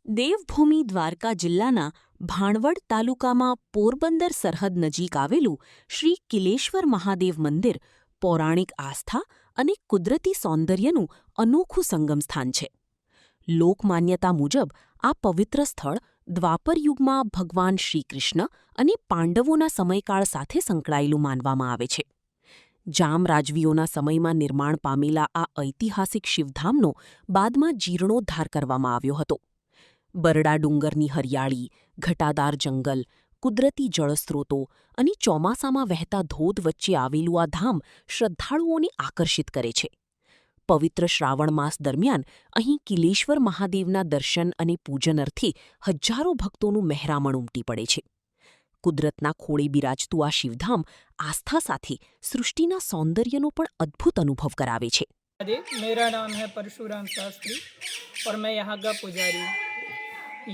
દેવભૂમિ દ્વારકા જિલ્લાના ભાણવડ તાલુકામાં પોરબંદર સરહદ નજીક આવેલું શ્રી કિલેશ્વર મહાદેવ મંદિર પૌરાણિક આસ્થા અને કુદરતી સૌંદર્યનું અનોખું સંગમસ્થાન છે. લોકમાન્યતા મુજબ આ પવિત્ર સ્થળ દ્વાપર યુગમાં ભગવાન શ્રીકૃષ્ણ અને પાંડવોના સમયકાળ સાથે સંકળાયેલું માનવામાં આવે છે. જામ રાજવીઓના સમયમાં નિર્માણ પામેલા આ ઐતિહાસિક શિવધામનો બાદમાં જીર્ણોદ્ધાર કરવામાં આવ્યો હતો. બરડા ડુંગરની હરિયાળી, ઘટાદાર જંગલ, કુદરતી જળસ્ત્રોતો અને ચોમાસામાં વહેતા ધોધ વચ્ચે આવેલું આ ધામ શ્રદ્ધાળુઓને આકર્ષિત કરે છે. પવિત્ર શ્રાવણ માસ દરમિયાન અહીં કિલેશ્વર મહાદેવના દર્શન અને પૂજન અર્થે હજારો ભક્તોનું મહેરામણ ઉમટી પડે છે. કુદરતના ખોળે બિરાજતું આ શિવધામ આસ્થા સાથે સૃષ્ટિના સૌંદર્યનો પણ અદ્ભુત અનુભવ કરાવે છે. मेरा नाम है परशुराम शास्त्री और मैं यहाँ का पुजारी हूँ.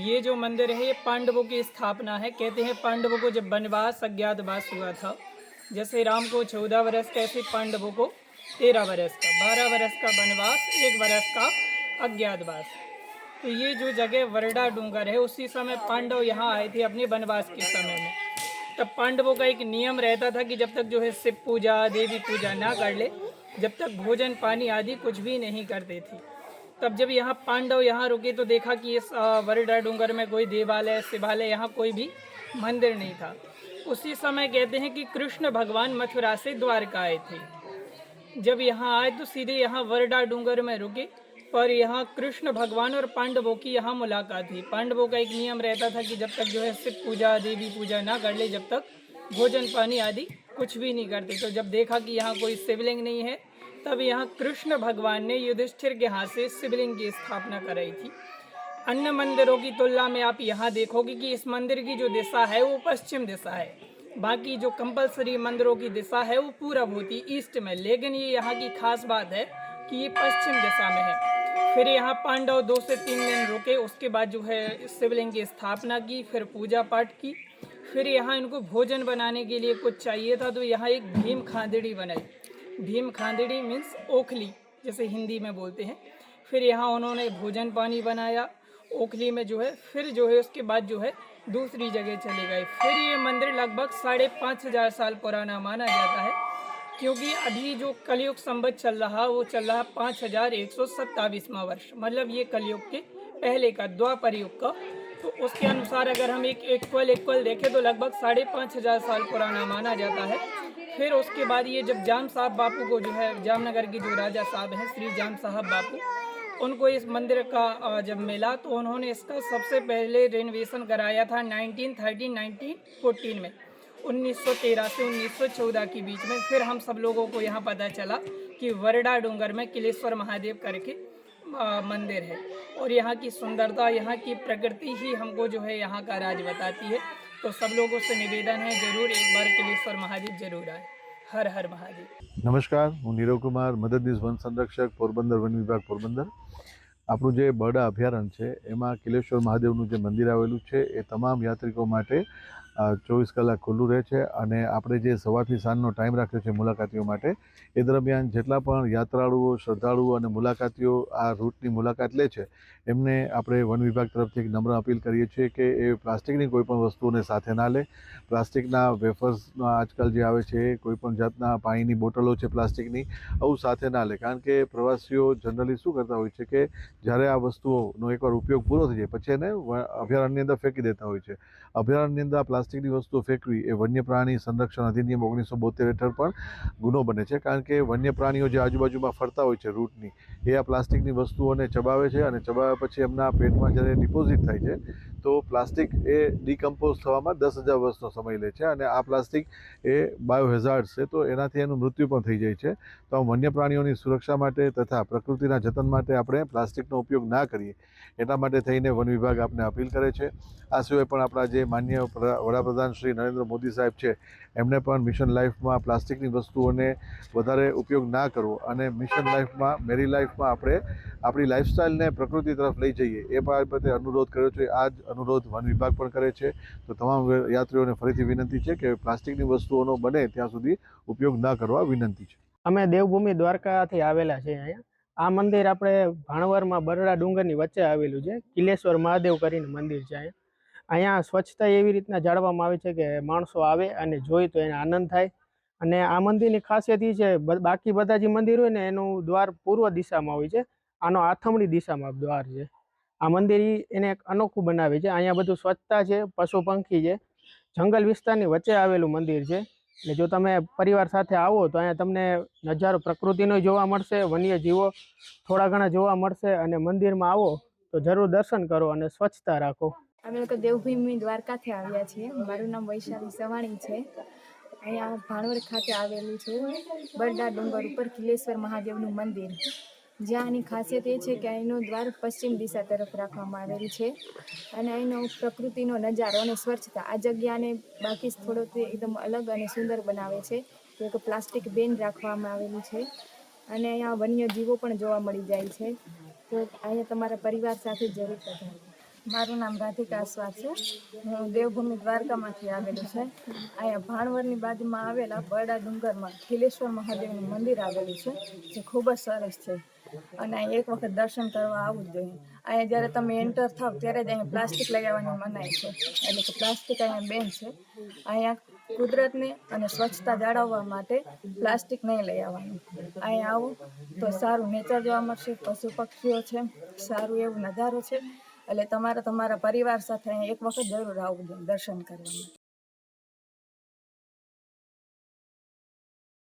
ये जो मंदिर है ये पांडवों की स्थापना है. कहते हैं पांडवों को जब वनवास अज्ञातवास हुआ था, जैसे राम को 14 वर्ष का, ऐसे पांडवों को 13 वर्ष का, 12 वर्ष का वनवास, 1 वर्ष का अज्ञातवास. तो ये जो जगह वरडा डूंगर है, उसी समय पांडव यहाँ आए थे अपने वनवास के समय में. तब पांडवों का एक नियम रहता था कि जब तक जो है शिव पूजा देवी पूजा ना कर ले, जब तक भोजन पानी आदि कुछ भी नहीं करते थे. तब जब यहाँ पांडव यहाँ रुके तो देखा कि इस वरडा डूंगर में कोई देवालय शिवालय यहाँ कोई भी मंदिर नहीं था. उसी समय कहते हैं कि कृष्ण भगवान मथुरा से द्वारका आए थे. जब यहाँ आए तो सीधे यहाँ वरडा डूंगर में रुके, पर यहाँ कृष्ण भगवान और पांडवों की यहाँ मुलाकात हुई. पांडवों का एक नियम रहता था कि जब तक जो है शिव पूजा देवी पूजा ना कर ले, जब तक भोजन पानी आदि कुछ भी नहीं करते. तो जब देखा कि यहाँ कोई शिवलिंग नहीं है, तब यहाँ कृष्ण भगवान ने युधिष्ठिर के हाथ से शिवलिंग की स्थापना कराई थी. अन्य मंदिरों की तुलना में आप यहाँ देखोगे कि इस मंदिर की जो दिशा है वो पश्चिम दिशा है. बाकी जो कंपलसरी मंदिरों की दिशा है वो पूरब होती, ईस्ट में. लेकिन ये यहाँ की खास बात है कि ये पश्चिम दिशा में है. फिर यहाँ पांडव 2 से 3 दिन रुके. उसके बाद जो है शिवलिंग की स्थापना की, फिर पूजा पाठ की. फिर यहाँ इनको भोजन बनाने के लिए कुछ चाहिए था, तो यहाँ एक भीम खांदड़ी बनाई. भीम खांदड़ी मीन्स ओखली, जैसे हिंदी में बोलते हैं. फिर यहाँ उन्होंने भोजन पानी बनाया ओखली में जो है. फिर जो है उसके बाद जो है दूसरी जगह चले गए. फिर ये मंदिर लगभग 5,500 साल पुराना माना जाता है, क्योंकि अभी जो कलयुग संवत चल रहा वो चल रहा 5127वां वर्ष, मतलब ये कलयुग के पहले का द्वापर युग का. तो उसके अनुसार अगर हम एक इक्वल देखें तो लगभग 5,500 साल पुराना माना जाता है. फिर उसके बाद ये जब जाम साहब बापू को जो है जामनगर के जो राजा साहब हैं श्री जाम साहब बापू, उनको इस मंदिर का जब मिला तो उन्होंने इसका सबसे पहले रेनोवेशन कराया था 1913-1914 में, 1913 से 1914 के बीच में. फिर हम सब लोगों को यहाँ पता चला कि वरडा डूंगर में किलेश्वर महादेव करके मंदिर है. और यहाँ की सुंदरता, यहाँ की प्रकृति ही हमको जो है यहाँ का राज बताती है. तो सब लोगों से निवेदन है, जरूर एक बार किलेश्वर महादेव जरूर आए. हर हर महादेव. નમસ્કાર, હું નીરવ કુમાર, મદદનીશ વન સંરક્ષક, પોરબંદર વન વિભાગ પોરબંદર. આપણું જે બરડા અભયારણ્ય છે એમાં કિલેશ્વર મહાદેવનું જે મંદિર આવેલું છે એ તમામ યાત્રિકો માટે 24 કલાક ખુલ્લું રહે છે. અને આપણે જે સવારથી સાંજનો ટાઈમ રાખ્યો છે મુલાકાતીઓ માટે, એ દરમિયાન જેટલા પણ યાત્રાળુઓ, શ્રદ્ધાળુઓ અને મુલાકાતીઓ આ રૂટની મુલાકાત લે છે એમને આપણે વન વિભાગ તરફથી એક નમ્ર અપીલ કરીએ છીએ કે એ પ્લાસ્ટિકની કોઈ પણ વસ્તુઓને સાથે ના લે. પ્લાસ્ટિકના વેફર્સનો આજકાલ જે આવે છે, કોઈ પણ જાતના પાણીની બોટલો છે પ્લાસ્ટિકની, આવું સાથે ના લે. કારણ કે પ્રવાસીઓ જનરલી શું કરતા હોય છે કે જ્યારે આ વસ્તુઓનો એકવાર ઉપયોગ પૂરો થઈ જાય પછી એને અભયારણ્યની અંદર ફેંકી દેતા હોય છે. અભયારણ્યની અંદર પ્લાસ્ટિકની વસ્તુઓ ફેંકવી એ વન્ય પ્રાણી સંરક્ષણ અધિનિયમ 1972 હેઠળ પણ ગુનો બને છે. કારણ કે વન્ય પ્રાણીઓ જે આજુબાજુમાં ફરતા હોય છે રૂટની, એ આ પ્લાસ્ટિકની વસ્તુઓને ચબાવે છે અને ચબાવ્યા પછી એમના પેટમાં જ્યારે ડિપોઝિટ થાય છે તો પ્લાસ્ટિક એ ડિકમ્પોઝ થવામાં 10,000 વર્ષનો સમય લે છે. અને આ પ્લાસ્ટિક એ બાયોહેઝાર્ડ છે, તો એનાથી એનું મૃત્યુ પણ થઈ જાય છે. તો આ વન્ય પ્રાણીઓની સુરક્ષા માટે તથા પ્રકૃતિના જતન માટે આપણે પ્લાસ્ટિકનો ઉપયોગ ના કરીએ, એના માટે થઈને વન વિભાગ આપને અપીલ કરે છે. આ સિવાય પણ આપણા જે માનનીય વડાપ્રધાન શ્રી નરેન્દ્ર મોદી સાહેબ છે, એમણે પણ મિશન લાઈફમાં પ્લાસ્ટિકની વસ્તુઓને વધારે ઉપયોગ ના કરવો અને મિશન લાઈફમાં, મેરી લાઈફમાં આપણે આપણી લાઈફસ્ટાઈલને પ્રકૃતિ તરફ લઈ જઈએ એ બાબતે અનુરોધ કર્યો છે. આ જ અનુરોધ વન વિભાગ પણ કરે છે. તો તમામ યાત્રીઓને ફરીથી વિનંતી છે કે પ્લાસ્ટિકની વસ્તુઓનો બને ત્યાં સુધી ઉપયોગ ના કરવા વિનંતી છે. અમે દેવભૂમિ દ્વારકાથી આવેલા છે અહીંયા. આ મંદિર આપણે ભાણવરમાં બરડા ડુંગરની વચ્ચે આવેલું છે. કિલેશ્વર મહાદેવ કરીને મંદિર છે. અહીંયા સ્વચ્છતા એવી રીતના જાળવવામાં આવે છે કે માણસો આવે અને જોઈ તો એને આનંદ થાય. અને આ મંદિરની ખાસિયત એ છે, બાકી બધા જે મંદિર હોય ને એનું દ્વાર પૂર્વ દિશામાં હોય છે, આનો આથમણી દિશામાં દ્વાર છે. આ મંદિર એને એક અનોખું બનાવે છે. અહીંયા બધું સ્વચ્છતા છે, પશુ પંખી છે, જંગલ વિસ્તારની વચ્ચે આવેલું મંદિર છે. એટલે જો તમે પરિવાર સાથે આવો તો અહીંયા તમને નજારો પ્રકૃતિનો જોવા મળશે, વન્ય જીવો થોડા ઘણા જોવા મળશે. અને મંદિરમાં આવો તો જરૂર દર્શન કરો અને સ્વચ્છતા રાખો. અમે લોકો દેવભૂમિ દ્વારકાથી આવ્યા છીએ. મારું નામ વૈશાલી સવાણી છે. અહીંયા ભાણવડ ખાતે આવેલું છે બરડા ડુંગર ઉપર કિલેશ્વર મહાદેવનું મંદિર, જ્યાં આની ખાસિયત એ છે કે અહીંનું દ્વાર પશ્ચિમ દિશા તરફ રાખવામાં આવેલું છે. અને અહીંનો પ્રકૃતિનો નજારો અને સ્વચ્છતા આ જગ્યાને બાકી સ્થળોથી એકદમ અલગ અને સુંદર બનાવે છે. તો એક પ્લાસ્ટિક બેન રાખવામાં આવેલું છે. અને અહીંયા વન્ય જીવો પણ જોવા મળી જાય છે. તો અહીંયા તમારા પરિવાર સાથે જરૂર પધારો. મારું નામ રાધિકા સ્વા છે. હું દેવભૂમિ દ્વારકામાંથી આવેલું છે. અહીંયા ભાણવડની બાજુમાં આવેલા બરડા ડુંગરમાં કિલેશ્વર મહાદેવનું મંદિર આવેલું છે, જે ખૂબ જ સરસ છે. અને અહીં એક વખત દર્શન કરવા આવવું જ જોઈએ. અહીંયા જ્યારે તમે એન્ટર થાવ ત્યારે જ અહીંયા પ્લાસ્ટિક લઈ આવવાની મનાઈ છે, એટલે કે પ્લાસ્ટિક અહીંયા બેન છે. અહીંયા કુદરતને અને સ્વચ્છતા જાળવવા માટે પ્લાસ્ટિક નહીં લઈ આવવાનું. અહીંયા આવો તો સારું નેચર જોવા મળશે, પશુ પક્ષીઓ છે, સારું એવું નજારો છે. એટલે તમારા પરિવાર સાથે અહીંયા એક વખત જરૂર આવવું જોઈએ દર્શન કરવા માટે.